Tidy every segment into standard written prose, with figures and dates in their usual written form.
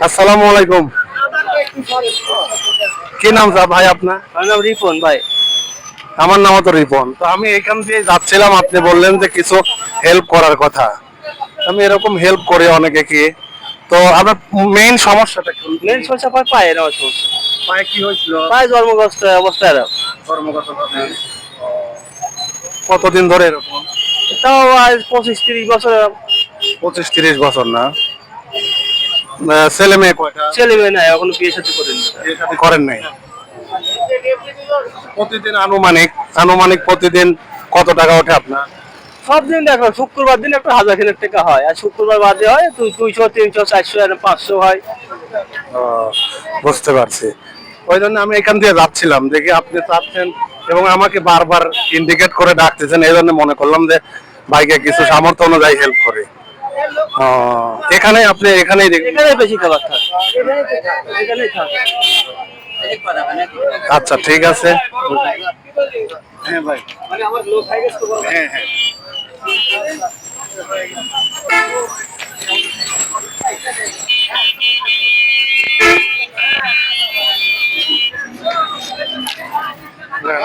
আসসালামু আলাইকুম। কি নাম ভাই আপনার? আমার নাম রিপন ভাই। আমার নামও তো রিপন। তো আমি এখান দিয়ে যাচ্ছিলাম, আপনি বললেন যে কিছু হেল্প করার কথা। আমি এরকম হেল্প করি অনেকে কি। তো আপনার মেইন সমস্যাটা কি? মেন সমস্যা পায়ে আমার সমস্যা। পায়ে কি হয়েছিল? পায়ে জন্মগ্রস্ত অবস্থায় কর্মগতভাবে। কতদিন ধরে এরকম? তাও আজ 25-30 বছর। 25-30 বছর না? ছেলে মেয়ে কয়টা? ছেলে মেয়ে নাই, এখনো বিয়ে শাদী করেন। বিয়ে শাদী করেন নাই? প্রতিদিন আনুমানিক আনুমানিক প্রতিদিন কত টাকা ওঠে আপনার? সব দিন দেখো, শুক্রবার দিন একটা 1000 টাকা হয়, আর শুক্রবার বাদে হয় 200, 300, 400, 500 হয়। বুঝতে পারছি। ওই জন্য আমি এখান দিয়ে যাচ্ছিলাম, দেখি আপনি চাচ্ছেন এবং আমাকে বারবার ইন্ডিকেট করে ডাকতেছেন, এই জন্য মনে করলাম যে ভাইকে কিছু সামর্থ্য অনুযায়ী হেল্প করে। এখানে আপনি এখানেই এখানে বেশি খাবার থাকে, এখানেই থাকে। আচ্ছা ঠিক আছে। হ্যাঁ ভাই, হ্যাঁ হ্যাঁ।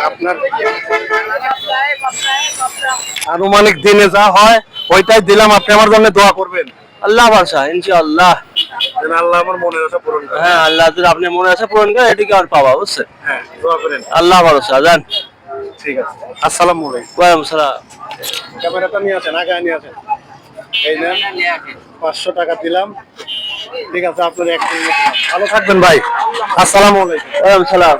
আপনার আনুমানিক দিনে যা হয় ওইটাই দিলাম, আপনি আমার জন্য দোয়া করবেন। আল্লাহ ভরসা, ইনশাআল্লাহ। আল্লাহ আমার মনের আশা পূরণ করে। হ্যাঁ, আল্লাহ যদি আপনি মনে আশা পূরণ করে, এদিকে আর পাবা, বুঝছেন? হ্যাঁ, দোয়া করেন। আল্লাহ ভরসা, জান। ঠিক আছে, আসসালামু আলাইকুম। ওয়ালাইকুম সালাম। ক্যামেরাটা নিয়ে আসেন, আগে নিয়ে আসেন। এই নেন, 500 টাকা দিলাম। ঠিক আছে, আপনার ভালো থাকবেন ভাই। আসসালামু আলাইকুম। ওয়ালাইকুম সালাম।